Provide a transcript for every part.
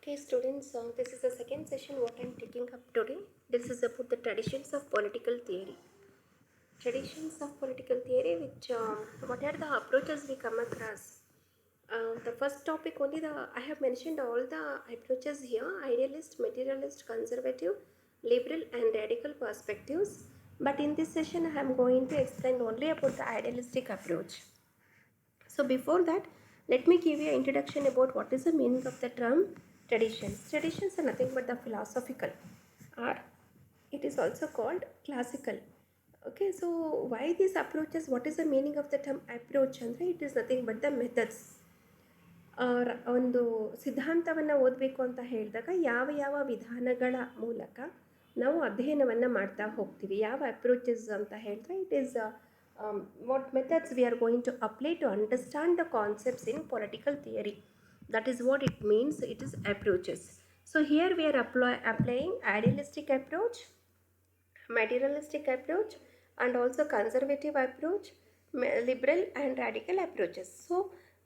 Okay, students, this is the second session what I'm taking up today. This is about the traditions of political theory. Traditions of political theory, which what are the approaches we come across? The first topic only I have mentioned all the approaches here: idealist, materialist, conservative, liberal, and radical perspectives. But in this session, I am going to explain only about the idealistic approach. So before that, let me give you an introduction about what is the meaning of the term traditions. Traditions are nothing but the philosophical, or it is also called classical. Okay, so why these approaches? What is the meaning of the term approach? Andre, it is nothing but the methods. ಒಂದು ಸಿದ್ಧಾಂತವನ್ನು ಓದಬೇಕು ಅಂತ ಹೇಳಿದಾಗ ಯಾವ ಯಾವ ವಿಧಾನಗಳ ಮೂಲಕ ನಾವು ಅಧ್ಯಯನವನ್ನು ಮಾಡ್ತಾ ಹೋಗ್ತೀವಿ, ಯಾವ ಅಪ್ರೋಚಸ್ ಅಂತ ಹೇಳಿದ್ರೆ it is what methods we are going to apply to understand the concepts in political theory. That is what it means. It is approaches. So here we are applying idealistic approach, materialistic approach, and also conservative approach, liberal and radical approaches. So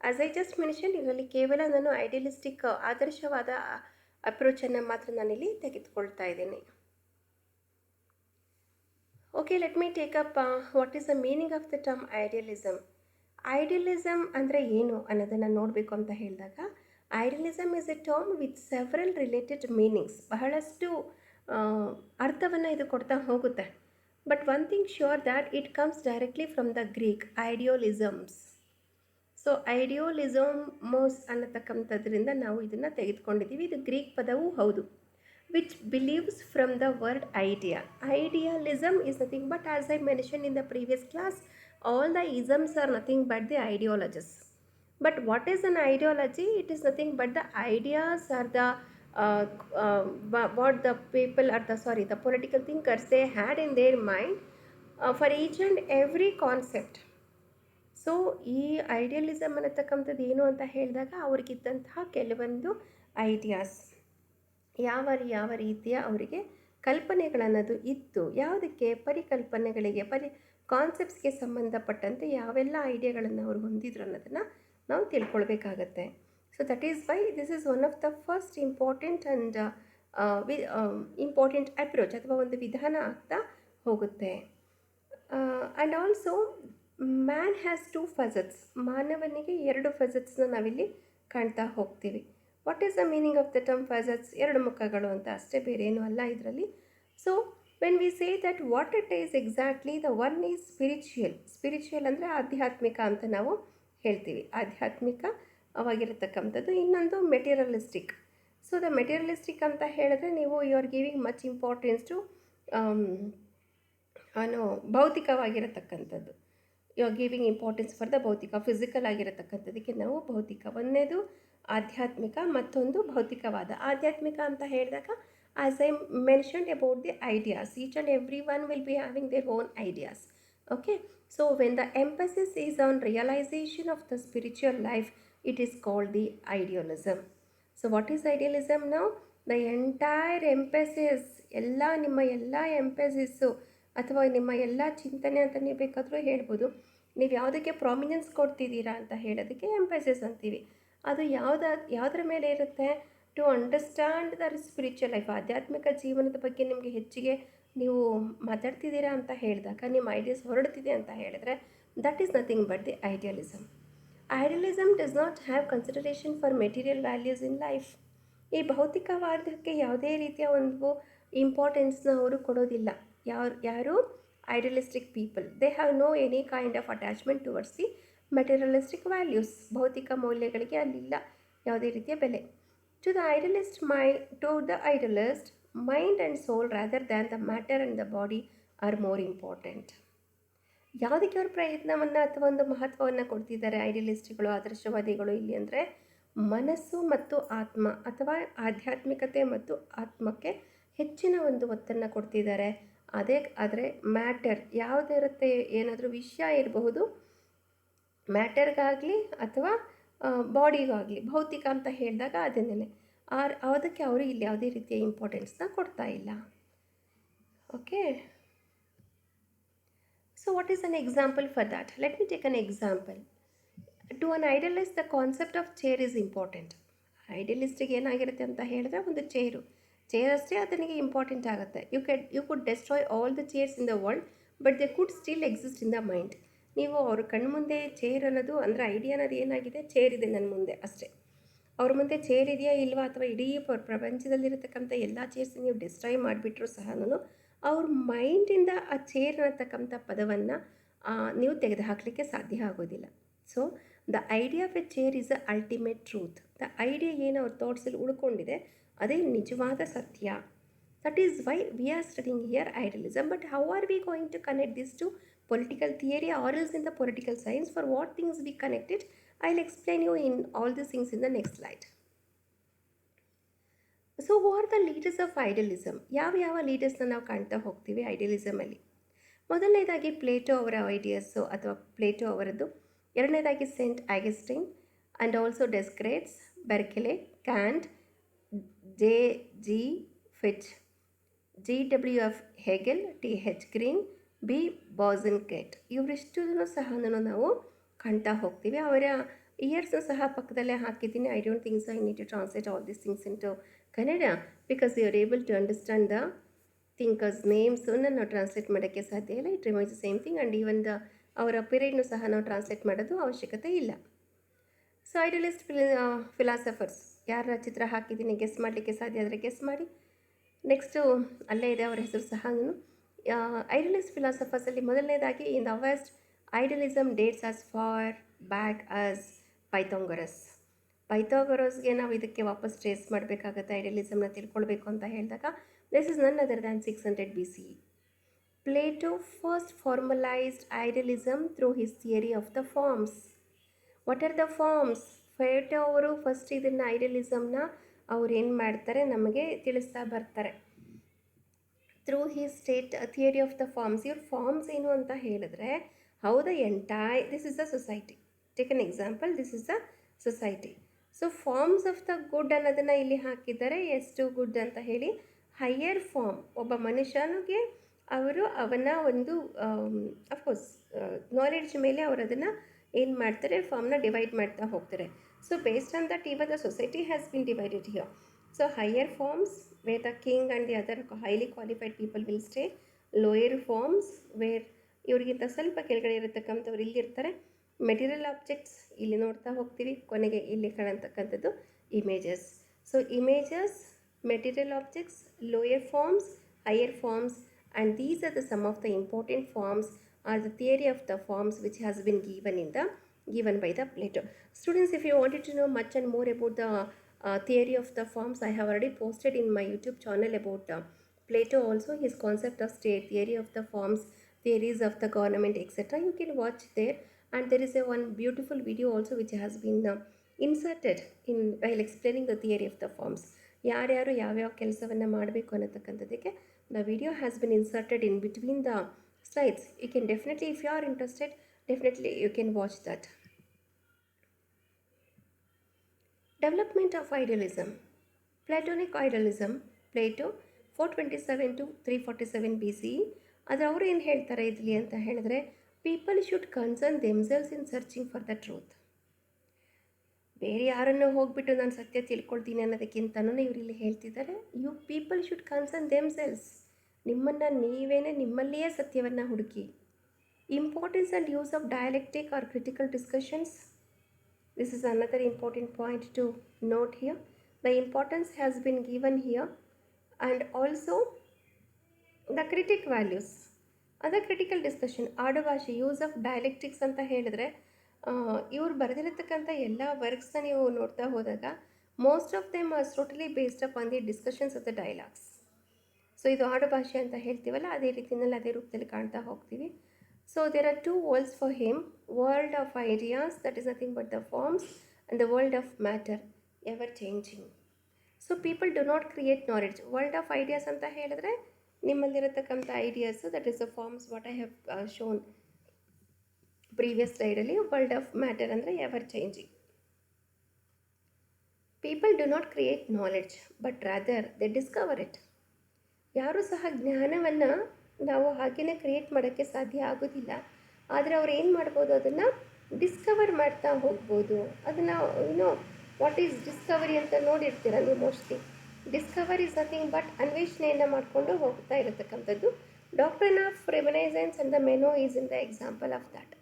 as I just mentioned, ಇದರಲ್ಲಿ ಕೇವಲ ನಾನು idealistic ಆದರ್ಶವಾದ ಅಪ್ರೋಚನ್ನು ಮಾತ್ರ ನಾನಿಲ್ಲಿ ತೆಗೆದುಕೊಳ್ತಾ ಇದ್ದೀನಿ. Okay, let me take up what is the meaning of the term idealism. Idealism ಅಂದರೆ ಏನು ಅನ್ನೋದನ್ನು ನೋಡಬೇಕು ಅಂತ ಹೇಳಿದಾಗ, idealism is a term with several related meanings. ಬಹಳಷ್ಟು ಅರ್ಥವನ್ನು ಇದು ಕೊಡ್ತಾ ಹೋಗುತ್ತೆ. But one thing sure that it comes directly from the Greek idealisms. So idealisms ಅನ್ನತಕ್ಕಂಥದ್ರಿಂದ ನಾವು ಇದನ್ನು ತೆಗೆದುಕೊಂಡಿದ್ದೀವಿ. ಇದು ಗ್ರೀಕ್ ಪದವೂ ಹೌದು. Which believes from the word idea. Idealism is nothing but, as I mentioned in the previous class, all the isms are nothing but the ideologies. But what is an ideology? It is nothing but the ideas or the what the people or the political thinkers they had in their mind for each and every concept. So ಈ idealism ಅನ್ನತಕ್ಕಂಥದ್ದು ಏನು ಅಂತ ಹೇಳಿದಾಗ ಅವ್ರಿಗಿದ್ದಂತಹ ಕೆಲವೊಂದು ideas, ಯಾವ ರೀತಿಯ ಅವರಿಗೆ ಕಲ್ಪನೆಗಳನ್ನದು ಇತ್ತು, ಯಾವುದಕ್ಕೆ ಪರಿಕಲ್ಪನೆಗಳಿಗೆ ಕಾನ್ಸೆಪ್ಟ್ಸ್ಗೆ ಸಂಬಂಧಪಟ್ಟಂತೆ ಯಾವೆಲ್ಲ ಐಡಿಯಾಗಳನ್ನು ಅವರು ಹೊಂದಿದ್ರು ಅನ್ನೋದನ್ನು ನಾವು ತಿಳ್ಕೊಳ್ಬೇಕಾಗತ್ತೆ. So that is why this is one of the first important and important approach ಅಥವಾ ಒಂದು ವಿಧಾನ ಆಗ್ತಾ ಹೋಗುತ್ತೆ. And also man has 2 facets. ಮಾನವನಿಗೆ 2 ಫಜಟ್ಸ್ನ ನಾವಿಲ್ಲಿ ಕಾಣ್ತಾ ಹೋಗ್ತೀವಿ. What is the meaning of the term facets? 2 ಮುಖಗಳು ಅಂತ ಅಷ್ಟೇ, ಬೇರೆ ಏನೂ ಅಲ್ಲ ಇದರಲ್ಲಿ. So when we say that what it is exactly, the one is spiritual ಅಂದರೆ ಆಧ್ಯಾತ್ಮಿಕ ಅಂತ ನಾವು ಹೇಳ್ತೀವಿ, ಆಧ್ಯಾತ್ಮಿಕವಾಗಿರತಕ್ಕಂಥದ್ದು. ಇನ್ನೊಂದು ಮೆಟೀರಿಯಲಿಸ್ಟಿಕ್. ಸೊ ದ ಮೆಟೀರಿಯಲಿಸ್ಟಿಕ್ ಅಂತ ಹೇಳಿದ್ರೆ ನೀವು you are giving much importance to ಭೌತಿಕವಾಗಿರತಕ್ಕಂಥದ್ದು. You are giving importance for the ಭೌತಿಕ, ಫಿಸಿಕಲ್ ಆಗಿರತಕ್ಕಂಥದ್ದಕ್ಕೆ ನಾವು ಭೌತಿಕ. ಒಂದನೇದು ಆಧ್ಯಾತ್ಮಿಕ, ಮತ್ತೊಂದು ಭೌತಿಕವಾದ. ಆಧ್ಯಾತ್ಮಿಕ ಅಂತ ಹೇಳಿದಾಗ as I mentioned about the ideas, each and every one will be having their own ideas. Okay, so when the emphasis is on realisation of the spiritual life, it is called the idealism. So what is idealism? Now the entire emphasis, ನಿಮ್ಮ ಎಲ್ಲ ಎಂಪಸಿಸ್ಸು ಅಥವಾ ನಿಮ್ಮ ಎಲ್ಲ ಚಿಂತನೆ ಅಂತ ನೀವು ಬೇಕಾದರೂ ಹೇಳ್ಬೋದು. ನೀವು ಯಾವುದಕ್ಕೆ ಪ್ರಾಮಿನೆನ್ಸ್ ಕೊಡ್ತಿದ್ದೀರಾ ಅಂತ ಹೇಳೋದಕ್ಕೆ ಎಂಪಸಿಸ್ ಅಂತೀವಿ. ಅದು ಯಾವುದರ ಮೇಲೆ ಇರುತ್ತೆ? To understand the spiritual life, ಆಧ್ಯಾತ್ಮಿಕ ಜೀವನದ ಬಗ್ಗೆ ನಿಮಗೆ ಹೆಚ್ಚಿಗೆ ನೀವು ಮಾತಾಡ್ತಿದ್ದೀರಾ ಅಂತ ಹೇಳಿದಾಗ, ನಿಮ್ಮ ಐಡಿಯಾಸ್ ಹೊರಡ್ತಿದೆ ಅಂತ ಹೇಳಿದ್ರೆ, that is nothing but the idealism. Idealism does not have consideration for material values in life. ಈ ಭೌತಿಕವಾದಕ್ಕೆ ಯಾವುದೇ ರೀತಿಯ ಒಂದು ಇಂಪಾರ್ಟೆನ್ಸ್ನ ಅವರು ಕೊಡೋದಿಲ್ಲ. ಯಾರು idealistic people, they have no any kind of attachment towards the materialistic values. ಭೌತಿಕ ಮೌಲ್ಯಗಳಿಗೆ ಅಲ್ಲಿಲ್ಲ ಯಾವುದೇ ರೀತಿಯ ಬೆಲೆ. To the idealist mind and soul rather than the matter and the body are more important. ಯಾವುದಕ್ಕೆ ಅವರು ಪ್ರಯತ್ನವನ್ನು ಅಥವಾ ಒಂದು ಮಹತ್ವವನ್ನು ಕೊಡ್ತಿದ್ದಾರೆ ಐಡಿಯಲಿಸ್ಟ್ಗಳು, ಆದರ್ಶವಾದಿಗಳು ಇಲ್ಲಿ ಅಂದರೆ ಮನಸ್ಸು ಮತ್ತು ಆತ್ಮ ಅಥವಾ ಆಧ್ಯಾತ್ಮಿಕತೆ ಮತ್ತು ಆತ್ಮಕ್ಕೆ ಹೆಚ್ಚಿನ ಒಂದು ಒತ್ತನ್ನು ಕೊಡ್ತಿದ್ದಾರೆ. ಆದರೆ ಮ್ಯಾಟರ್ ಯಾವುದಿರುತ್ತೆ, ಏನಾದರೂ ವಿಷಯ ಇರಬಹುದು, ಮ್ಯಾಟರ್ಗಾಗಲಿ ಅಥವಾ ಬಾಡಿಗಾಗಲಿ, ಭೌತಿಕ ಅಂತ ಹೇಳಿದಾಗ ಅದನ್ನೇ ಅದಕ್ಕೆ ಅವರು ಇಲ್ಲಿ ಯಾವುದೇ ರೀತಿಯ ಇಂಪಾರ್ಟೆನ್ಸ್ನ ಕೊಡ್ತಾ ಇಲ್ಲ. Okay, so what is an example for that? Let me take an example. To an idealist the concept of chair is important. ಐಡಿಯಲಿಸ್ಟಿಗೆ ಏನಾಗಿರುತ್ತೆ ಅಂತ ಹೇಳಿದ್ರೆ ಒಂದು ಚೇರ್ ಅಷ್ಟೇ ಅದನಿಗೆ ಇಂಪಾರ್ಟೆಂಟ್ ಆಗುತ್ತೆ. You could destroy all the chairs in the world but they could still exist in the mind. ನೀವು ಅವ್ರ ಕಣ್ಮುಂದೆ ಚೇರ್ ಅನ್ನೋದು ಅಂದರೆ ಐಡಿಯಾ ಅನ್ನೋದು ಏನಾಗಿದೆ, ಚೇರ್ ಇದೆ ನನ್ನ ಮುಂದೆ ಅಷ್ಟೇ. ಅವ್ರ ಮುಂದೆ ಚೇರ್ ಇದೆಯಾ ಇಲ್ವಾ ಅಥವಾ ಇಡೀ ಪ್ರಪಂಚದಲ್ಲಿರತಕ್ಕಂಥ ಎಲ್ಲ ಚೇರ್ಸ್ ನೀವು ಡಿಸ್ಟ್ರಾಯ್ ಮಾಡಿಬಿಟ್ರೂ ಸಹ ಅವ್ರ ಮೈಂಡಿಂದ ಆ ಚೇರ್ ಅನ್ನತಕ್ಕಂಥ ಪದವನ್ನು ನೀವು ತೆಗೆದುಹಾಕಲಿಕ್ಕೆ ಸಾಧ್ಯ ಆಗೋದಿಲ್ಲ. So the idea of a chair is a ultimate truth. The idea ಏನು ಅವ್ರ ಥಾಟ್ಸಲ್ಲಿ ಉಳ್ಕೊಂಡಿದೆ ಅದೇ ನಿಜವಾದ ಸತ್ಯ. That is why we are studying here idealism. But how are we going to connect this to political theory or else in the political science? For what things we connected, I'll explain you in all these things in the next slide. So who are the leaders of idealism? ಯಾವ ಲೀಡರ್ಸ್ನ ನಾವು ಕಾಣ್ತಾ ಹೋಗ್ತೀವಿ ಐಡಿಯಲಿಸಮಲ್ಲಿ? ಮೊದಲನೇದಾಗಿ Plato ಅವರ ideas ಅಥವಾ Plato ಅವರದ್ದು. ಎರಡನೇದಾಗಿ Saint Augustine and also Descartes, Berkeley, Kant, G Fichte, GW.F. Hegel, TH Green, B Bosanquet. ಇವರಿಷ್ಟು ಸಹ ನಾವು ಕಾಣ್ತಾ ಹೋಗ್ತೀವಿ. ಅವರ ಇಯರ್ಸ್ನ ಸಹ ಪಕ್ಕದಲ್ಲೇ ಹಾಕಿದ್ದೀನಿ. I don't think so I need to translate all these things into Kannada because you are able to understand the thinkers ನೇಮ್ಸನ್ನು ನಾವು ಟ್ರಾನ್ಸ್ಲೇಟ್ ಮಾಡೋಕ್ಕೆ ಸಾಧ್ಯ ಇಲ್ಲ. It remains the same thing and even ಅವರ ಪೀರಿಯಡ್ನು ಸಹ ನಾವು ಟ್ರಾನ್ಸ್ಲೇಟ್ ಮಾಡೋದು ಅವಶ್ಯಕತೆ ಇಲ್ಲ. ಸೊ ಐಡಿಯಲಿಸ್ಟ್ ಫಿಲಾಸಫರ್ಸ್ ಯಾರ ಚಿತ್ರ ಹಾಕಿದ್ದೀನಿ ಗೆಸ್ ಮಾಡಲಿಕ್ಕೆ ಸಾಧ್ಯ ಆದರೆ ಗೆಸ್ ಮಾಡಿ. ನೆಕ್ಸ್ಟು ಅಲ್ಲೇ ಇದೆ ಅವರ ಹೆಸರು ಸಹ. ಐಡಿಯಲಿಸ್ಟ್ ಫಿಲಾಸಫರ್ಸಲ್ಲಿ ಮೊದಲನೇದಾಗಿ in the west idealism dates as far back as ಪೈಥಾಗರಸ್ಗೆ ನಾವು ಇದಕ್ಕೆ ವಾಪಸ್ ಟ್ರೇಸ್ ಮಾಡಬೇಕಾಗತ್ತೆ. ಐಡಿಯಲಿಸಮ್ನ ತಿಳ್ಕೊಳ್ಬೇಕು ಅಂತ ಹೇಳಿದಾಗ this is none other than 600 BC. Plato first formalised idealism through his theory of the forms. What are the forms? Plato ಅವರು ಫಸ್ಟ್ ಇದನ್ನು ಐಡಿಯಲಿಸಮ್ನ ಅವ್ರು ಏನು ಮಾಡ್ತಾರೆ ನಮಗೆ ತಿಳಿಸ್ತಾ ಬರ್ತಾರೆ. Through his theory of the forms. ಇವ್ರ ಫಾರ್ಮ್ಸ್ ಏನು ಅಂತ ಹೇಳಿದ್ರೆ how the entire this is the society. Take an example, this is the society. So forms of the good ಅನ್ನೋದನ್ನು ಇಲ್ಲಿ ಹಾಕಿದ್ದಾರೆ. ಎಷ್ಟು ಗುಡ್ ಅಂತ ಹೇಳಿ ಹೈಯರ್ ಫಾರ್ಮ್ ಒಬ್ಬ ಮನುಷ್ಯನಿಗೆ ಅವನ ಒಂದು ಅಫ್ಕೋರ್ಸ್ ನಾಲೆಡ್ಜ್ ಮೇಲೆ ಅವರು ಅದನ್ನು ಏನು ಮಾಡ್ತಾರೆ, ಫಾರ್ಮ್ನ ಡಿವೈಡ್ ಮಾಡ್ತಾ ಹೋಗ್ತಾರೆ. So based on that even the society has been divided here. So higher forms where the king and the other highly qualified people will stay. Lower forms where ಇವರಿಗಿಂತ ಸ್ವಲ್ಪ ಕೆಳಗಡೆ ಇರತಕ್ಕಂಥವ್ರು ಇಲ್ಲಿರ್ತಾರೆ. ಮೆಟೀರಿಯಲ್ ಆಬ್ಜೆಕ್ಟ್ಸ್ ಇಲ್ಲಿ ನೋಡ್ತಾ ಹೋಗ್ತೀವಿ. ಕೊನೆಗೆ ಇಲ್ಲಿ ಕಾಣತಕ್ಕಂಥದ್ದು images. So images, material objects, lower forms, higher forms, and these are the some of the important forms are the theory of the forms which has been given by the Plato. Students, if you wanted to know much and more about the theory of the forms, I have already posted in my YouTube channel about Plato also, his concept of state, theory of the forms, theories of the government, etc. You can watch there, and there is one beautiful video also which has been inserted in while explaining the theory of the forms. ಯಾರ್ಯಾರು ಯಾವ್ಯಾವ ಕೆಲಸವನ್ನು ಮಾಡಬೇಕು ಅನ್ನತಕ್ಕಂಥದ್ದಕ್ಕೆ the video has been inserted in between the slides. You can definitely, if you are interested, definitely you can watch that. Development of idealism. Platonic idealism, Plato 427 to 347 BCE. ಆದರೆ ಅವರು ಏನು ಹೇಳ್ತಾರೆ ಇದರಲ್ಲಿ ಅಂತ ಹೇಳಿದ್ರೆ people should concern themselves in searching for the truth. ಬೇರೆ ಯಾರನ್ನು ಹೋಗ್ಬಿಟ್ಟು ನಾನು ಸತ್ಯ ತಿಳ್ಕೊಳ್ತೀನಿ ಅನ್ನೋದಕ್ಕಿಂತನೂ ಇವರಿಲ್ಲಿ ಹೇಳ್ತಿದ್ದಾರೆ you people should concern themselves. ನಿಮ್ಮನ್ನು ನೀವೇನೇ ನಿಮ್ಮಲ್ಲಿಯೇ ಸತ್ಯವನ್ನು ಹುಡುಕಿ. Importance and use of dialectic or critical discussions. This is another important point to note here. The importance has been given here and also the critic values ಅದ critical discussion. ಆಡುಭಾಷೆ, use of dialectics ಅಂತ ಹೇಳಿದ್ರೆ ಇವ್ರು ಬರೆದಿರತಕ್ಕಂಥ ಎಲ್ಲ ವರ್ಕ್ಸ್ನ ನೀವು ನೋಡ್ತಾ ಹೋದಾಗ most of them are totally based up on the discussions of the dialogues. So ಇದು ಆಡುಭಾಷೆ ಅಂತ ಹೇಳ್ತೀವಲ್ಲ ಅದೇ ರೀತಿಯಲ್ಲಿ ಅದೇ ರೂಪದಲ್ಲಿ ಕಾಣ್ತಾ ಹೋಗ್ತೀವಿ. So there are two worlds for him, world of ideas that is nothing but the forms and the world of matter ever changing. So people do not create knowledge. World of ideas ಅಂತ ಹೇಳಿದ್ರೆ ನಿಮ್ಮಲ್ಲಿರತಕ್ಕಂಥ ideas that is the forms what I have shown previous ಸ್ಲೈಡಲ್ಲಿ. World of matter ಅಂದರೆ ever changing. People do not create knowledge but rather they discover it. ಯಾರೂ ಸಹ ಜ್ಞಾನವನ್ನು ನಾವು ಹಾಗೆಯೇ ಕ್ರಿಯೇಟ್ ಮಾಡೋಕ್ಕೆ ಸಾಧ್ಯ ಆಗೋದಿಲ್ಲ. ಆದರೆ ಅವ್ರು ಏನು ಮಾಡ್ಬೋದು, ಅದನ್ನು ಡಿಸ್ಕವರ್ ಮಾಡ್ತಾ ಹೋಗ್ಬೋದು. ಅದನ್ನು ವಾಟ್ ಈಸ್ ಡಿಸ್ಕವರಿ ಅಂತ ನೋಡಿರ್ತೀರ ನೀವು mostly. Discovery is nothing but ಅನ್ವೇಷಣೆಯನ್ನು ಮಾಡಿಕೊಂಡು ಹೋಗ್ತಾ ಇರತಕ್ಕಂಥದ್ದು. Doctrine of reminiscence and the Meno is in the example of that.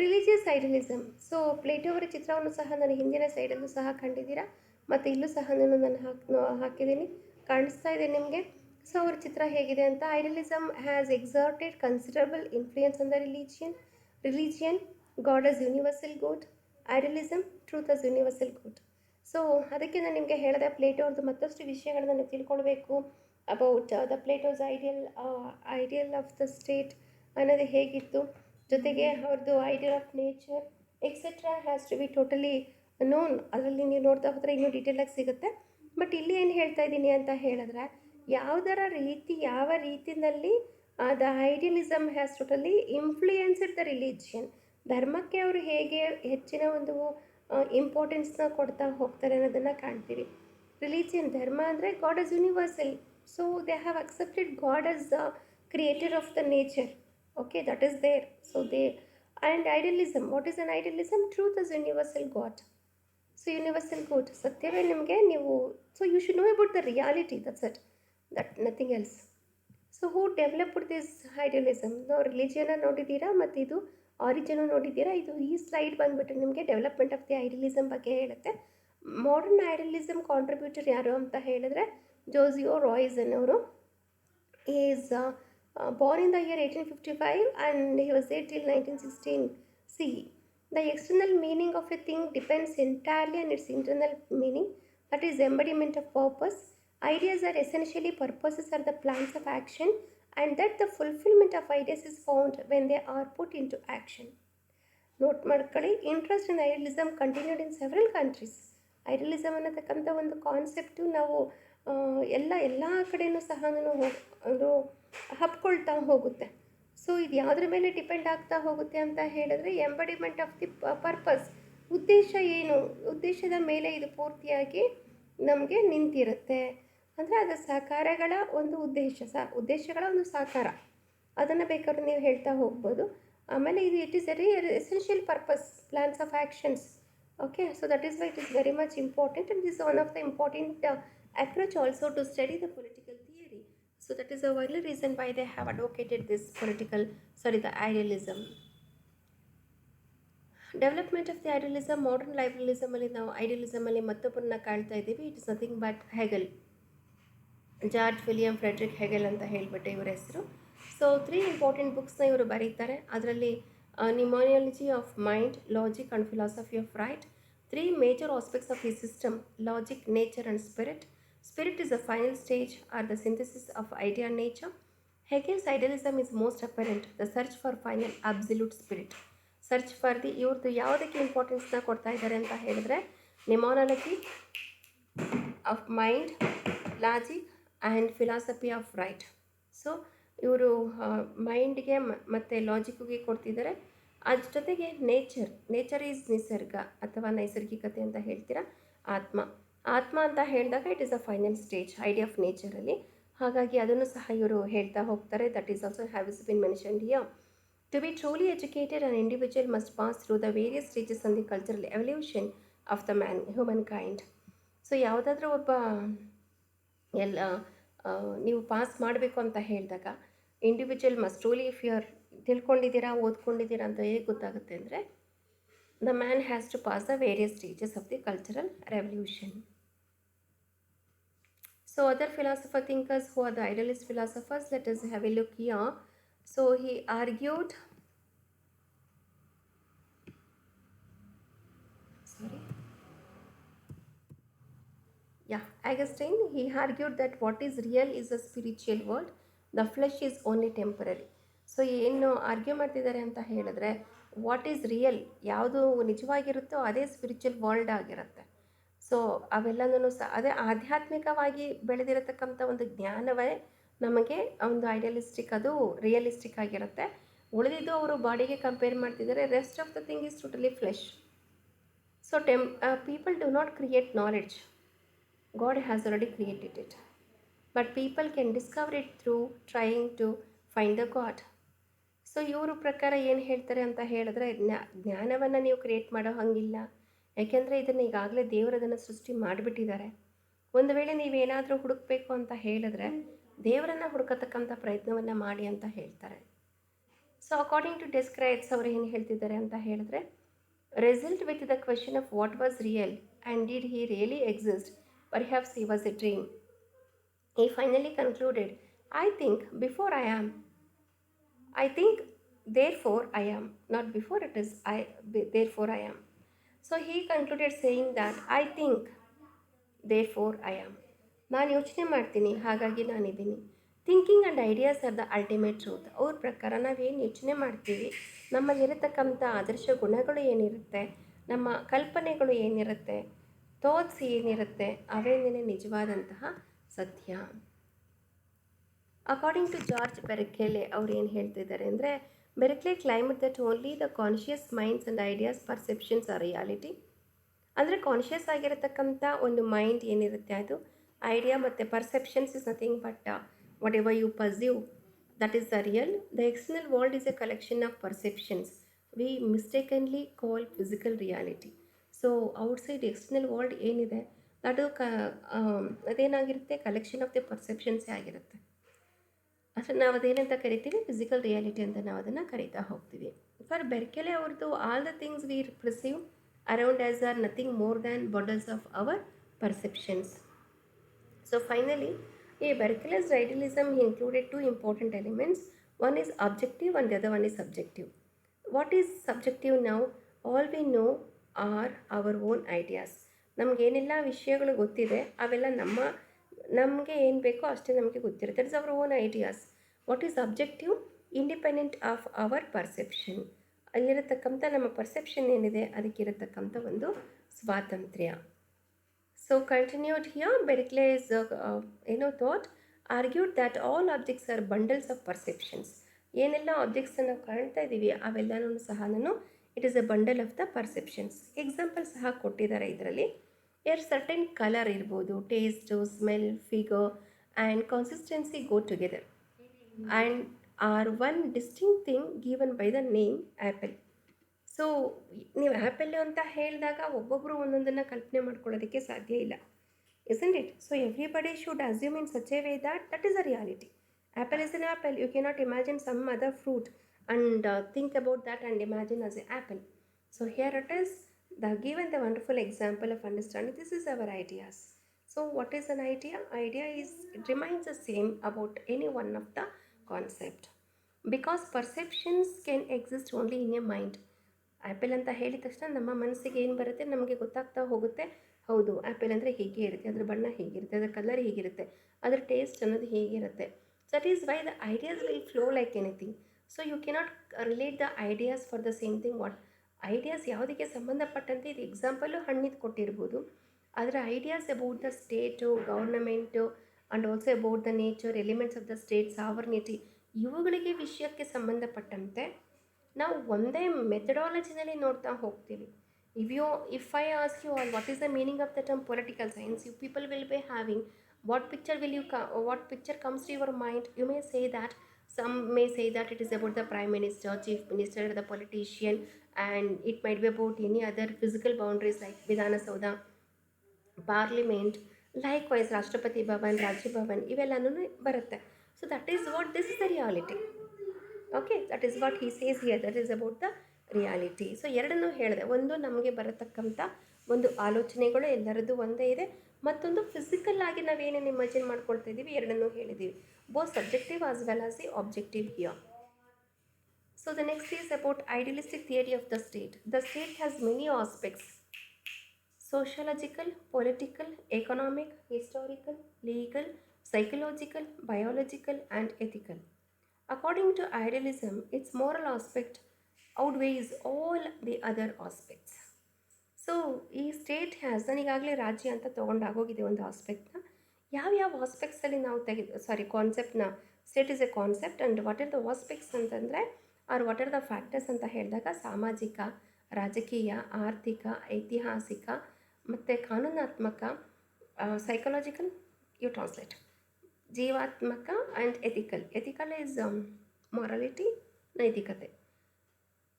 Religious idealism. So Plato ಅವರ ಚಿತ್ರವನ್ನು ಸಹ ನಾನು ಹಿಂದಿನ ಸೈಡಲ್ಲೂ ಸಹ ಕಂಡಿದ್ದೀರಾ, ಮತ್ತು ಇಲ್ಲೂ ಸಹ ನಾನು ಹಾಕಿದ್ದೀನಿ, ಕಾಣಿಸ್ತಾ ಇದೆ ನಿಮಗೆ. ಸೊ ಅವ್ರ ಚಿತ್ರ ಹೇಗಿದೆ ಅಂತ. Idealism has exerted considerable influence on the religion, God as universal good, idealism truth as universal good. So ಅದಕ್ಕೆ ನಾನು ನಿಮಗೆ ಹೇಳಿದೆ, ಪ್ಲೇಟೋ ಅವ್ರದ್ದು ಮತ್ತಷ್ಟು ವಿಷಯಗಳನ್ನ ನೀವು ತಿಳ್ಕೊಳ್ಬೇಕು about the Plato's ideal of the state ಅನ್ನೋದು ಹೇಗಿತ್ತು, ಜೊತೆಗೆ ಅವ್ರದ್ದು ideal of nature etcetera has to be totally known. ಅದರಲ್ಲಿ ನೀವು ನೋಡ್ತಾ ಹೋದರೆ ಇನ್ನೂ ಡೀಟೇಲಾಗಿ ಸಿಗುತ್ತೆ. ಬಟ್ ಇಲ್ಲಿ ಏನು ಹೇಳ್ತಾ ಇದ್ದೀನಿ ಅಂತ ಹೇಳಿದ್ರೆ, ಯಾವ ರೀತಿಯಲ್ಲಿ the idealism has totally influenced the religion. ಧರ್ಮಕ್ಕೆ ಅವರು ಹೇಗೆ ಹೆಚ್ಚಿನ ಒಂದು ಇಂಪಾರ್ಟೆನ್ಸ್ನ ಕೊಡ್ತಾ ಹೋಗ್ತಾರೆ ಅನ್ನೋದನ್ನು ಕಾಣ್ತೀವಿ. ರಿಲಿಜಿಯನ್, ಧರ್ಮ ಅಂದರೆ god as universal. So they have accepted God has the creator of the nature. Okay, that is there. So and idealism. What is an idealism? Truth is universal God. So universal good. ಸತ್ಯವೇ ನಿಮಗೆ ನೀವು. So you should know about the reality. That's it. That nothing else. So who developed this idealism? ನಾವು ರಿಲಿಜಿಯನ್ನ ನೋಡಿದ್ದೀರಾ, ಮತ್ತು ಇದು origin ನೋಡಿದ್ದೀರಾ. ಈ slide ಬಂದುಬಿಟ್ಟು ನಿಮಗೆ ಡೆವಲಪ್ಮೆಂಟ್ ಆಫ್ ದಿ ಐಡಿಯಲಿಸಮ್ ಬಗ್ಗೆ ಹೇಳುತ್ತೆ. ಮಾಡರ್ನ್ ಐಡಿಯಲಿಸಮ್ ಕಾಂಟ್ರಿಬ್ಯೂಟರ್ ಯಾರು ಅಂತ ಹೇಳಿದ್ರೆ ಜೋಸಿಯೋ ರಾಯ್ಸನ್ ಅವರು. Is born in the year 1855 and he was there till 1916 CE. The external meaning of a thing depends entirely on its internal meaning, that is embodiment of purpose. Ideas are essentially purposes are the plans of action, and that the fulfillment of ideas is found when they are put into action. Note ಮಾಡ್ಕೊಳ್ಳಿ. Interest in idealism continued in several countries. Idealism ಅನ್ನತಕ್ಕಂಥ ಒಂದು concept ನಾವು ಎಲ್ಲ ಕಡೆಯೂ ಸಹ ಅದು ಹಬ್ಕೊಳ್ತಾ ಹೋಗುತ್ತೆ. So ಇದು ಯಾವುದ್ರ ಮೇಲೆ ಡಿಪೆಂಡ್ ಆಗ್ತಾ ಹೋಗುತ್ತೆ ಅಂತ ಹೇಳಿದ್ರೆ, ಎಂಬಡಿಮೆಂಟ್ ಆಫ್ ದಿ ಪರ್ಪಸ್, ಉದ್ದೇಶ ಏನು, ಉದ್ದೇಶದ ಮೇಲೆ ಇದು ಪೂರ್ತಿಯಾಗಿ ನಮಗೆ ನಿಂತಿರುತ್ತೆ. ಅಂದರೆ ಅದು ಸಾಕಾರಗಳ ಒಂದು ಉದ್ದೇಶಗಳ ಒಂದು ಸಾಕಾರ, ಅದನ್ನು ಬೇಕಾದ್ರೆ ನೀವು ಹೇಳ್ತಾ ಹೋಗ್ಬೋದು. ಆಮೇಲೆ ಇದು it is essential purpose, plans of actions. Okay, so that is why it is very much important, and this one of the important approach also to study the political theory. So that is the only reason why they have advocated this the idealism. Development of the idealism, modern liberalism ಅಲ್ಲಿ ನಾವು idealism ಅಲ್ಲಿ ಮತ್ತೊಬ್ಬರನ್ನ ಕಾಣ್ತಾ ಇದ್ದೀವಿ. It is nothing but Hegel, George William Friedrich Hegel ಅಂತ ಹೇಳಿಬಿಟ್ಟು ಇವರ ಹೆಸರು. ಸೊ 3 ಇಂಪಾರ್ಟೆಂಟ್ ಬುಕ್ಸ್ನ ಇವರು ಬರೀತಾರೆ. ಅದರಲ್ಲಿ pneumatology of mind, logic and philosophy of right. 3 major aspects of his system: logic, nature and spirit. Spirit is the final stage or the synthesis of idea and nature. Hegel's idealism is most apparent, the search for final absolute spirit. Search for the ಇವ್ರದ್ದು ಯಾವುದಕ್ಕೆ ಇಂಪಾರ್ಟೆನ್ಸ್ನ ಕೊಡ್ತಾ ಇದ್ದಾರೆ ಅಂತ ಹೇಳಿದ್ರೆ, pneumatology of mind, logic and philosophy of right. So ಇವರು ಮೈಂಡ್ಗೆ ಮತ್ತು ಲಾಜಿಕ್ಗೆ ಕೊಡ್ತಿದ್ದಾರೆ. ಅದ್ರ ಜೊತೆಗೆ ನೇಚರ್ ಈಸ್ ನಿಸರ್ಗ ಅಥವಾ ನೈಸರ್ಗಿಕತೆ ಅಂತ ಹೇಳ್ತೀರಾ, ಆತ್ಮ ಅಂತ ಹೇಳಿದಾಗ it is a final stage idea of ನೇಚರಲ್ಲಿ. ಹಾಗಾಗಿ ಅದನ್ನು ಸಹ ಇವರು ಹೇಳ್ತಾ ಹೋಗ್ತಾರೆ. That is also have been mentioned here. To be truly educated an individual must pass through the various stages on the cultural evolution of the humankind. So ಯಾವುದಾದ್ರೂ ಒಬ್ಬ ನೀವು ಪಾಸ್ ಮಾಡಬೇಕು ಅಂತ ಹೇಳಿದಾಗ individual must truly, if you are ತಿಳ್ಕೊಂಡಿದ್ದೀರಾ, ಓದ್ಕೊಂಡಿದ್ದೀರಾ ಅಂತ ಹೇಗೆ ಗೊತ್ತಾಗುತ್ತೆ ಅಂದರೆ, the man has to pass the various stages of the cultural revolution. So other philosopher thinkers who are the idealist philosophers, let us have a look here. So he argued, Augustine, he argued that what is real is a spiritual world, the flesh is only temporary. So ಏನು argue ಮಾಡ್ತಿದ್ದಾರೆ ಅಂತ ಹೇಳಿದ್ರೆ, what is real, ಯಾವುದು ನಿಜವಾಗಿರುತ್ತೋ ಅದೇ spiritual world ಆಗಿರುತ್ತೆ. So ಅವೆಲ್ಲನೂ ಸಹ ಅದೇ ಆಧ್ಯಾತ್ಮಿಕವಾಗಿ ಬೆಳೆದಿರತಕ್ಕಂಥ ಒಂದು ಜ್ಞಾನವೇ ನಮಗೆ ಒಂದು ಐಡಿಯಲಿಸ್ಟಿಕ್, ಅದು ರಿಯಲಿಸ್ಟಿಕ್ ಆಗಿರುತ್ತೆ. ಉಳಿದಿದ್ದು ಅವರು ಬಾಡಿಗೆ ಕಂಪೇರ್ ಮಾಡ್ತಿದ್ದಾರೆ. Rest of the thing is totally flesh. So people do not create knowledge, God has already created it, but people can discover it through trying to find the God. So ಇವರು ಪ್ರಕಾರ ಏನು ಹೇಳ್ತಾರೆ ಅಂತ ಹೇಳಿದ್ರೆ, ಜ್ಞಾನವನ್ನು ನೀವು create ಮಾಡೋ ಹಾಗಿಲ್ಲ, ಯಾಕೆಂದರೆ ಇದನ್ನು ಈಗಾಗಲೇ ದೇವರದನ್ನು ಸೃಷ್ಟಿ ಮಾಡಿಬಿಟ್ಟಿದ್ದಾರೆ. ಒಂದು ವೇಳೆ ನೀವೇನಾದರೂ ಹುಡುಕಬೇಕು ಅಂತ ಹೇಳಿದ್ರೆ ದೇವರನ್ನು ಹುಡುಕತಕ್ಕಂಥ ಪ್ರಯತ್ನವನ್ನು ಮಾಡಿ ಅಂತ ಹೇಳ್ತಾರೆ. ಸೊ ಅಕಾರ್ಡಿಂಗ್ ಟು ಡೆಸ್ಕ್ರೈಬ್ಸ್ ಅವರು ಏನು ಹೇಳ್ತಿದ್ದಾರೆ ಅಂತ ಹೇಳಿದ್ರೆ, result with the question of what was real and did he really exist, perhaps he was a dream. He finally concluded, I think before I am. I think therefore I am. Not before it is I, therefore I am. So he concluded saying that I think therefore I am. ನಾನು ಯೋಚನೆ ಮಾಡ್ತೀನಿ ಹಾಗಾಗಿ ನಾನಿದ್ದೀನಿ. Thinking and ideas are the ultimate truth. ಅವ್ರ ಪ್ರಕಾರ ನಾವೇನು ಯೋಚನೆ ಮಾಡ್ತೀವಿ, ನಮ್ಮಲ್ಲಿರತಕ್ಕಂಥ ಆದರ್ಶ ಗುಣಗಳು ಏನಿರುತ್ತೆ, ನಮ್ಮ ಕಲ್ಪನೆಗಳು ಏನಿರುತ್ತೆ, ಥಾಟ್ಸ್ ಏನಿರುತ್ತೆ, ಅವೇನೇ ನಿಜವಾದಂತಹ ಸತ್ಯ. ಅಕಾರ್ಡಿಂಗ್ ಟು ಜಾರ್ಜ್ ಬೆರ್ಕೆಲೆ ಅವ್ರು ಏನು ಹೇಳ್ತಿದ್ದಾರೆ ಅಂದರೆ, Berkeley claimed that only the conscious minds and ideas perceptions are reality. ಅಂದರೆ ಕಾನ್ಷಿಯಸ್ ಆಗಿರತಕ್ಕಂಥ ಒಂದು ಮೈಂಡ್ ಏನಿರುತ್ತೆ ಅದು ಐಡಿಯಾ ಮತ್ತು perceptions is nothing but whatever you perceive, that is the real. The external world is a collection of perceptions we mistakenly call physical reality. So outside external world ಏನಿದೆ ಅದು ಅದೇನಾಗಿರುತ್ತೆ, collection of the ಪರ್ಸೆಪ್ಷನ್ಸೇ ಆಗಿರುತ್ತೆ. ಅಷ್ಟೇ ನಾವು ಅದೇನಂತ ಕರಿತೀವಿ, physical reality ಅಂತ ನಾವು ಅದನ್ನು ಕರೀತಾ ಹೋಗ್ತೀವಿ. ಫಾರ್ ಬೆರ್ಕೆಲೆ ಅವ್ರದ್ದು all the things we perceive around us are nothing more than bundles of our perceptions. So finally, in Berkeley's idealism, he included two important elements. One is objective and the other one is subjective. What is subjective now? All we know are our own ideas. ನಮಗೇನೆಲ್ಲ ವಿಷಯಗಳು ಗೊತ್ತಿದೆ ಅವೆಲ್ಲ ನಮಗೆ ಏನು ಬೇಕೋ ಅಷ್ಟೇ ನಮಗೆ ಗೊತ್ತಿರುತ್ತೆ. That is our own ideas. What is objective? Independent of our perception. ಅಲ್ಲಿರತಕ್ಕಂಥ ನಮ್ಮ ಪರ್ಸೆಪ್ಷನ್ ಏನಿದೆ ಅದಕ್ಕಿರತಕ್ಕಂಥ ಒಂದು ಸ್ವಾತಂತ್ರ್ಯ. So continued here, Berkeley is thought argued that all objects are bundles of perceptions. ಏನೆಲ್ಲ ಆಬ್ಜೆಕ್ಟ್ಸನ್ನು ನಾವು ಕಾಣ್ತಾ ಇದ್ದೀವಿ ಅವೆಲ್ಲನೂ ಸಹ it is a bundle of the perceptions. Example ಸಹ ಕೊಟ್ಟಿದ್ದಾರೆ ಇದರಲ್ಲಿ. ಸರ್ಟೆನ್ ಕಲರ್ ಇರ್ಬೋದು, taste, smell, figure and consistency go together and are one distinct thing given by the name apple. So ನೀವು ಆ್ಯಪಲ್ ಅಂತ ಹೇಳಿದಾಗ ಒಬ್ಬೊಬ್ಬರು ಒಂದೊಂದನ್ನು ಕಲ್ಪನೆ ಮಾಡ್ಕೊಳ್ಳೋದಕ್ಕೆ ಸಾಧ್ಯ ಇಲ್ಲ, isn't it? So everybody should assume in such a way that that is a reality. Apple is an apple. You cannot imagine some other fruit and think about that and imagine as an apple. So here it is, given the wonderful example of understanding, this is our ideas. So what is an idea? Idea is, it remains the same about any one of the concept, because perceptions can exist only in a mind. Apple ಅಂತ ಹೇಳಿದ ತಕ್ಷಣ ನಮ್ಮ ಮನಸ್ಸಿಗೆ ಏನು ಬರುತ್ತೆ, ನಮಗೆ ಗೊತ್ತಾಗ್ತಾ ಹೋಗುತ್ತೆ, ಹೌದು ಆ್ಯಪಲ್ ಅಂದರೆ ಹೀಗೆ ಇರುತ್ತೆ, ಅದರ ಬಣ್ಣ ಹೀಗಿರುತ್ತೆ, ಅದರ ಕಲರ್ ಹೀಗಿರುತ್ತೆ, ಅದರ ಟೇಸ್ಟ್ ಅನ್ನೋದು ಹೀಗಿರುತ್ತೆ. So that is why the ideas will flow like anything. So you cannot relate the ideas for the same thing. What ideas ಯಾವುದಕ್ಕೆ ಸಂಬಂಧಪಟ್ಟಂತೆ ಇದು ಎಕ್ಸಾಂಪಲು ಹಣ್ಣಿದ್ದು ಕೊಟ್ಟಿರ್ಬೋದು, ಅದರ ideas about the state, government and also about the nature, elements of the state, sovereignty, ಇವುಗಳಿಗೆ ವಿಷಯಕ್ಕೆ ಸಂಬಂಧಪಟ್ಟಂತೆ ನಾವು ಒಂದೇ ಮೆಥಡಾಲಜಿನಲ್ಲಿ ನೋಡ್ತಾ ಹೋಗ್ತೀವಿ. If I ask you all what is the meaning of the term political science, you people will be having what picture comes to your mind. You may say that, some may say that it is about the prime minister, chief minister, the politician, and it might be about any other physical boundaries like Vidhana Saudha, parliament, likewise Rashtrapati Bhavan, Rajya Bhavan, ಇವೆಲ್ಲನೂ ಬರುತ್ತೆ. So that is what, this is the reality. Okay, that is what he says here, that is about the reality. So ಎರಡನ್ನೂ ಹೇಳಿದೆ, ಒಂದು ನಮಗೆ ಬರತಕ್ಕಂಥ ಒಂದು ಆಲೋಚನೆಗಳು ಎಲ್ಲರದ್ದು ಒಂದೇ ಇದೆ, ಮತ್ತೊಂದು ಫಿಸಿಕಲ್ ಆಗಿ ನಾವೇನೇನು ಇಮ್ಯಾಜಿನ್ ಮಾಡ್ಕೊಳ್ತಾ ಇದ್ದೀವಿ, ಎರಡನ್ನೂ ಹೇಳಿದ್ದೀವಿ. Both subjective as well as the objective here. So the next is about idealistic theory of the state. The state has many aspects: sociological, political, economic, historical, legal, psychological, biological, and ethical. According to idealism, its moral aspect outweighs all the other aspects. So ಈ state has, ನನಗಾಗಲೇ ರಾಜ್ಯ ಅಂತ ತೊಗೊಂಡಾಗೋಗಿದೆ ಒಂದು ಆಸ್ಪೆಕ್ಟ್ನ. ಯಾವ್ಯಾವ ಆಸ್ಪೆಕ್ಟ್ಸಲ್ಲಿ ನಾವು ಕಾನ್ಸೆಪ್ಟ್ನ, state is a concept and what are the aspects ಅಂತಂದರೆ, are what are the factors ಅಂತ ಹೇಳಿದಾಗ, ಸಾಮಾಜಿಕ, ರಾಜಕೀಯ, ಆರ್ಥಿಕ, ಐತಿಹಾಸಿಕ ಮತ್ತು ಕಾನೂನಾತ್ಮಕ, ಸೈಕಲಾಜಿಕಲ್, ಯು ಟ್ರಾನ್ಸ್ಲೇಟ್, ಜೀವಾತ್ಮಕ and ethical. Ethical is morality, ನೈತಿಕತೆ.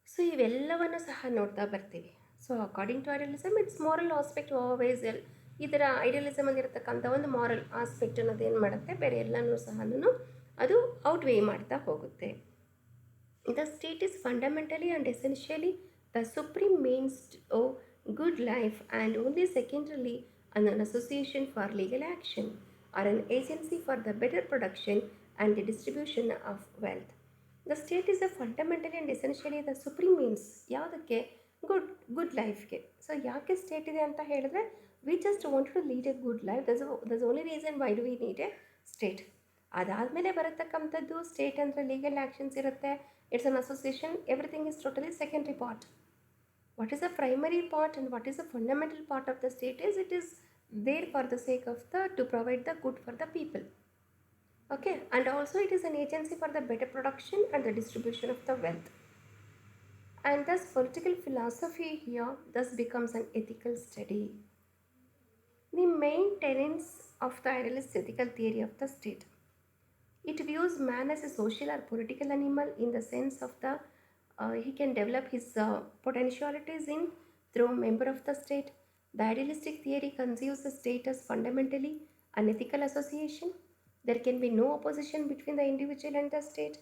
ಸೊ ಇವೆಲ್ಲವನ್ನು ಸಹ ನೋಡ್ತಾ ಬರ್ತೀವಿ. So according to idealism it's moral aspect always ಇದರ ಐಡಿಯಲಿಸಮಲ್ಲಿ ಇರತಕ್ಕಂಥ ಒಂದು ಮಾರಲ್ ಆಸ್ಪೆಕ್ಟ್ ಅನ್ನೋದು ಏನು ಮಾಡುತ್ತೆ, ಬೇರೆ ಎಲ್ಲನೂ ಸಹ ಅದು ಔಟ್ವೇ ಮಾಡ್ತಾ ಹೋಗುತ್ತೆ. The state is fundamentally and essentially the supreme means of good life and only secondarily an association for legal action or an agency for the better production and the distribution of wealth. The state is a fundamentally and essentially the supreme means ಯಾವುದಕ್ಕೆ, good ಲೈಫ್ಗೆ. So ಯಾಕೆ state ಇದೆ ಅಂತ ಹೇಳಿದ್ರೆ, we just want to lead a good life, thus only reason why do we need a state. ಅದಾದಮೇಲೆ ಬರತಕ್ಕಂಥದ್ದು state ಅಂದರೆ legal actions ಇರುತ್ತೆ, it's an association, everything is totally secondary part. What is the primary part and what is the fundamental part of the state is, it is there for the sake of to provide the good for the people. Okay, and also it is an agency for the better production and the distribution of the wealth. And thus political philosophy here thus becomes an ethical study. The main tenets of the idealist ethical theory of the state. It views man as a social or political animal in the sense of he can develop his potentialities through a member of the state. The idealistic theory conceives the state as fundamentally an ethical association. There can be no opposition between the individual and the state.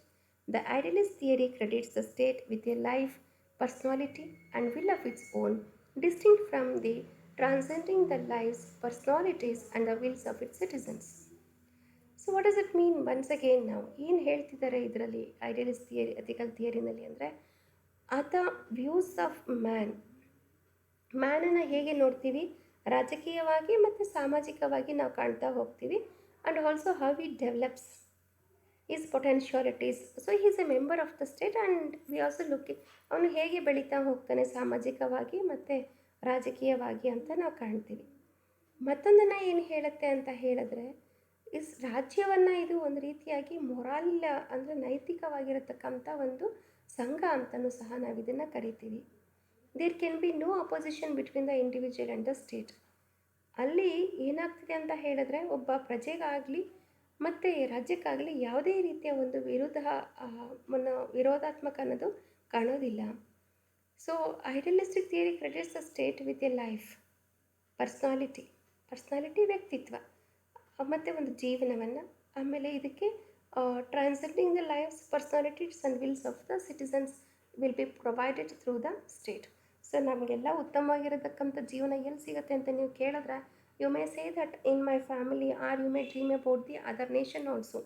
The idealist theory credits the state with a life, personality, and will of its own, distinct from the transcending the lives, personalities, and the wills of its citizens. So what does it mean? Once again ನಾವು ಏನು ಹೇಳ್ತಿದ್ದಾರೆ ಇದರಲ್ಲಿ idealist theory, ethical ಥಿಯರಿನಲ್ಲಿ ಅಂದರೆ, ಆತ views of ಮ್ಯಾನನ್ನು ಹೇಗೆ ನೋಡ್ತೀವಿ, ರಾಜಕೀಯವಾಗಿ ಮತ್ತು ಸಾಮಾಜಿಕವಾಗಿ ನಾವು ಕಾಣ್ತಾ ಹೋಗ್ತೀವಿ. And also how it develops is potentialities. So is a member of the state and we also looking, ಅವನು ಹೇಗೆ ಬೆಳೀತಾ ಹೋಗ್ತಾನೆ ಸಾಮಾಜಿಕವಾಗಿ ಮತ್ತು ರಾಜಕೀಯವಾಗಿ ಅಂತ ನಾವು ಕಾಣ್ತೀವಿ. ಮತ್ತೊಂದನ್ನು ಏನು ಹೇಳುತ್ತೆ ಅಂತ ಹೇಳಿದ್ರೆ, ರಾಜ್ಯವನ್ನು ಇದು ಒಂದು ರೀತಿಯಾಗಿ ಮೊರಾಲ್ ಅಂದರೆ ನೈತಿಕವಾಗಿರತಕ್ಕಂಥ ಒಂದು ಸಂಘ ಅಂತಲೂ ಸಹ ನಾವು ಇದನ್ನು ಕರಿತೀವಿ. There can be no opposition between the individual and the state. ಅಲ್ಲಿ ಏನಾಗ್ತಿದೆ ಅಂತ ಹೇಳಿದ್ರೆ, ಒಬ್ಬ ಪ್ರಜೆಗಾಗಲಿ ಮತ್ತು ರಾಜ್ಯಕ್ಕಾಗಲಿ ಯಾವುದೇ ರೀತಿಯ ಒಂದು ವಿರೋಧಾತ್ಮಕ ಅನ್ನೋದು ಕಾಣೋದಿಲ್ಲ. So idealistic theory credits the state with a life, personality ವ್ಯಕ್ತಿತ್ವ ಮತ್ತು ಒಂದು ಜೀವನವನ್ನು, ಆಮೇಲೆ ಇದಕ್ಕೆ transcending the lifes, personalities and wills of the citizens will be provided through the state. So ನಮಗೆಲ್ಲ ಉತ್ತಮವಾಗಿರತಕ್ಕಂಥ ಜೀವನ ಎಲ್ಲಿ ಸಿಗುತ್ತೆ ಅಂತ ನೀವು ಕೇಳಿದ್ರೆ, you may say that in my family, or you may dream about the other nation also.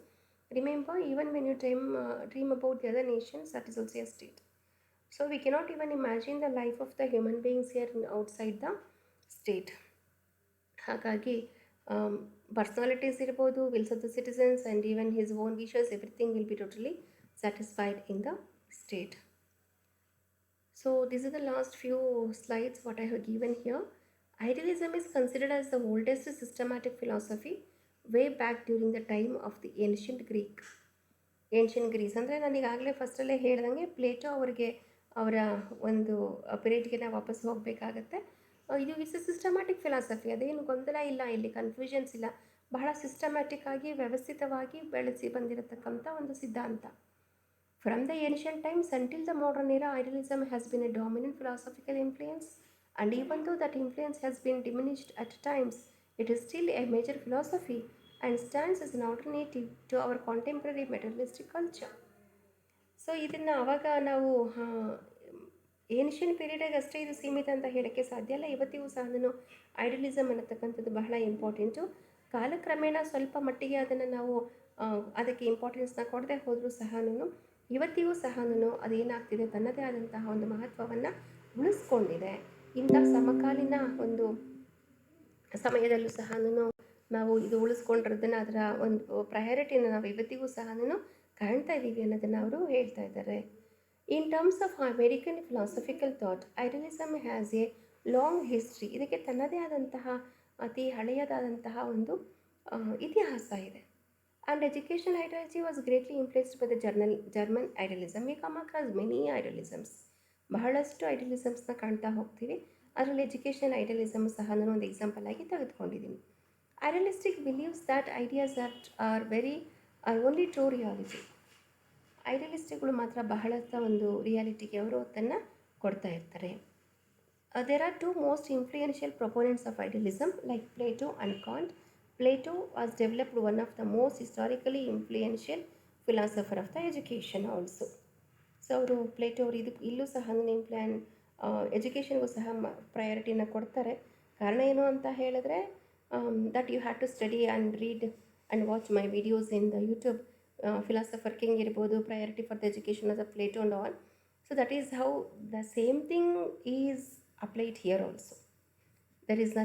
Remember, even when you dream about the other nations, that is also A state. So we cannot even imagine the life of the human beings here outside the state. ಹಾಗಾಗಿ personalities ಇರ್ಬೋದು, wills of the citizens and even his own wishes, everything will be totally satisfied in the state. So this is the last few slides what I have given here. Idealism is considered as the oldest systematic philosophy way back during the time of the ancient Greece. ಅಂದರೆ ನಾನು ಈಗಾಗಲೇ ಫಸ್ಟಲ್ಲೇ ಹೇಳ್ದಂಗೆ, Plato ಅವರ ಒಂದು ಪೀರಿಯಡ್ಗೆ ನಾವು ವಾಪಸ್ ಹೋಗಬೇಕಾಗತ್ತೆ. ಇದು ಇಸ್ ಎ ಸಿಸ್ಟಮ್ಯಾಟಿಕ್ ಫಿಲಾಸಫಿ, ಅದೇನು ಗೊಂದಲ ಇಲ್ಲ, ಇಲ್ಲಿ ಕನ್ಫ್ಯೂಷನ್ಸ್ ಇಲ್ಲ. ಬಹಳ ಸಿಸ್ಟಮ್ಯಾಟಿಕ್ ಆಗಿ ವ್ಯವಸ್ಥಿತವಾಗಿ ಬೆಳೆಸಿ ಬಂದಿರತಕ್ಕಂಥ ಒಂದು ಸಿದ್ಧಾಂತ. From the ancient times until the modern era, idealism has been a dominant philosophical influence, and even though that influence has been diminished at times, it is still a major philosophy and stands as an alternative to our contemporary materialistic culture. So ಇದನ್ನು ಆವಾಗ ನಾವು Asian ಪೀರಿಯಡಿಗೆ ಅಷ್ಟೇ ಇದು ಸೀಮಿತ ಅಂತ ಹೇಳೋಕ್ಕೆ ಸಾಧ್ಯ ಇಲ್ಲ. ಇವತ್ತಿಗೂ ಸಹ ಐಡಿಯಲಿಸಮ್ ಅನ್ನತಕ್ಕಂಥದ್ದು ಬಹಳ ಇಂಪಾರ್ಟೆಂಟು. ಕಾಲಕ್ರಮೇಣ ಸ್ವಲ್ಪ ಮಟ್ಟಿಗೆ ಅದನ್ನು ನಾವು ಅದಕ್ಕೆ ಇಂಪಾರ್ಟೆನ್ಸ್ನ ಕೊಡದೆ ಹೋದರೂ ಸಹ ಇವತ್ತಿಗೂ ಸಹ ಅದೇನಾಗ್ತಿದೆ, ತನ್ನದೇ ಆದಂತಹ ಒಂದು ಮಹತ್ವವನ್ನು ಉಳಿಸ್ಕೊಂಡಿದೆ. ಇಂಥ ಸಮಕಾಲೀನ ಒಂದು ಸಮಯದಲ್ಲೂ ಸಹ ನಾವು ಇದು ಉಳಿಸ್ಕೊಂಡಿರೋದನ್ನು, ಅದರ ಒಂದು ಪ್ರಯಾರಿಟಿನ ನಾವು ಇವತ್ತಿಗೂ ಸಹ ಕಾಣ್ತಾ ಇದ್ದೀವಿ ಅನ್ನೋದನ್ನು ಅವರು ಹೇಳ್ತಾ ಇದ್ದಾರೆ. In terms of American philosophical thought, idealism has A long history. ಇದಕ್ಕೆ ತನ್ನದೇ ಆದಂತಹ ಅತಿ ಹಳೆಯದಾದಂತಹ ಒಂದು ಇತಿಹಾಸ ಇದೆ. And educational ideology was greatly influenced by the German idealism. We come across many idealisms. ಬಹಳಷ್ಟು ಐಡಿಯಲಿಸಮ್ಸ್ನ ಕಾಣ್ತಾ ಹೋಗ್ತೀವಿ. ಅದರಲ್ಲಿ ಎಜುಕೇಷನಲ್ ಐಡಿಯಲಿಸಮ್ ಸಹ ನಾನು ಒಂದು ಎಕ್ಸಾಂಪಲ್ ಆಗಿ ತೆಗೆದುಕೊಂಡಿದ್ದೀನಿ. Idealistic believes that ideas are only true reality. ಐಡಿಯಲಿಸ್ಟ್ಗಳು ಮಾತ್ರ ಬಹಳಷ್ಟು ಒಂದು ರಿಯಾಲಿಟಿಗೆ ಅವರು ಒತ್ತನ್ನು ಕೊಡ್ತಾ ಇರ್ತಾರೆ. There are two most influential proponents of idealism, like Plato and Kant. Plato was developed one of the most historically influential philosopher of the education also. So ಅವರು Plato ಅವರು ಇದಕ್ಕೆ ಇಲ್ಲೂ ಸಹ ನೇಮ್ ಪ್ಲ್ಯಾನ್ ಎಜುಕೇಷನ್ಗೂ ಸಹ ಪ್ರಯಾರಿಟಿನ ಕೊಡ್ತಾರೆ. ಕಾರಣ ಏನು ಅಂತ ಹೇಳಿದ್ರೆ that you have to study and read and watch my videos in the YouTube. Philosopher king ಇರ್ಬೋದು, priority for the education of the Plato and all. So that is how the same thing is applied here also. There is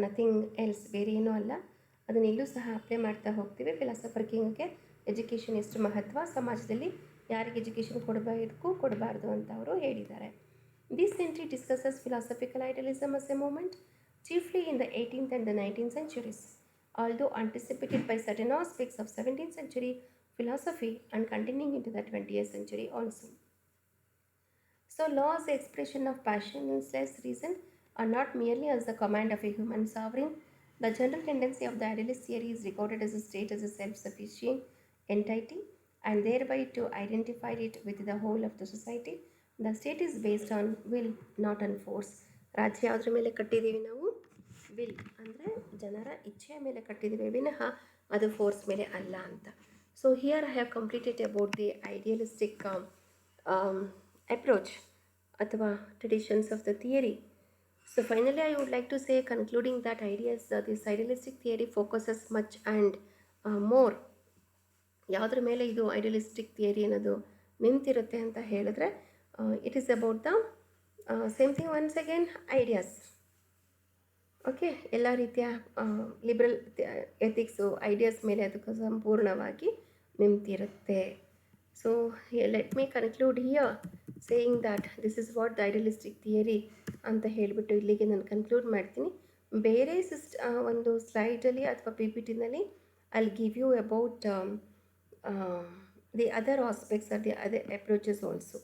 nothing else, ಬೇರೆ ಏನೂ ಅಲ್ಲ. ಅದನ್ನು ಇಲ್ಲೂ ಸಹ apply ಮಾಡ್ತಾ ಹೋಗ್ತೀವಿ. Philosopher ಕಿಂಗ್ಗೆ education ಎಷ್ಟು ಮಹತ್ವ, ಸಮಾಜದಲ್ಲಿ ಯಾರಿಗೆ ಎಜುಕೇಷನ್ ಕೊಡಬಾರ್ದು ಅಂತ ಅವರು ಹೇಳಿದ್ದಾರೆ. This entry discusses philosophical idealism as a movement chiefly in the 18th and the 19th centuries, although anticipated by certain aspects of 17th century philosophy and continuing into the 20th century also. So laws, the expression of passionless reason, are not merely as the command of a human sovereign. The general tendency of the idealist theory is regarded as a state as a self-sufficient entity, and thereby to identify it with the whole of the society. The state is based on will, not on force. ರಾಜ್ಯ ಯಾವುದ್ರ ಮೇಲೆ ಕಟ್ಟಿದ್ದೀವಿ ನಾವು? Will ಅಂದರೆ ಜನರ ಇಚ್ಛೆಯ ಮೇಲೆ ಕಟ್ಟಿದ್ದೀವಿ ವಿನಃ ಅದು ಫೋರ್ಸ್ ಮೇಲೆ ಅಲ್ಲ ಅಂತ. So here I have completed about the idealistic approach ಅಥವಾ traditions of the theory. So finally I would like to say, concluding that ideas, this idealistic theory focuses much and more. ಯಾವುದ್ರ ಮೇಲೆ ಇದು idealistic theory ಅನ್ನೋದು ನಿಂತಿರುತ್ತೆ ಅಂತ ಹೇಳಿದ್ರೆ, it is about the same thing once again ideas. Okay, ಎಲ್ಲ ರೀತಿಯ liberal ethics ideas ಮೇಲೆ ಅದಕ್ಕೆ ಸಂಪೂರ್ಣವಾಗಿ ನಿಂತಿರುತ್ತೆ. So let me conclude here saying that this is what the idealistic theory ಅಂತ ಹೇಳಿಬಿಟ್ಟು ಇಲ್ಲಿಗೆ ನಾನು ಕನ್ಕ್ಲೂಡ್ ಮಾಡ್ತೀನಿ. ಬೇರೆ ಒಂದು ಸ್ಲೈಡಲ್ಲಿ ಅಥವಾ ಪಿ ಪಿ ಟಿನಲ್ಲಿ I'll give you about the other aspects or the other approaches also.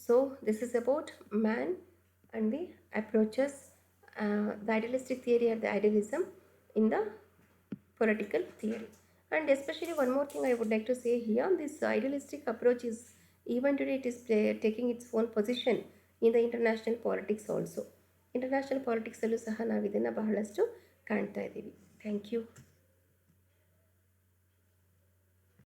So this is about man and the approaches, the idealistic theory or the idealism in the political theory. And especially one more thing I would like to say here, this idealistic approach is even today it is taking its own position in the international politics also. International ಪಾಲಿಟಿಕ್ಸಲ್ಲೂ ಸಹ ನಾವು ಇದನ್ನು ಬಹಳಷ್ಟು ಕಾಣ್ತಾ ಇದ್ದೀವಿ. Thank you.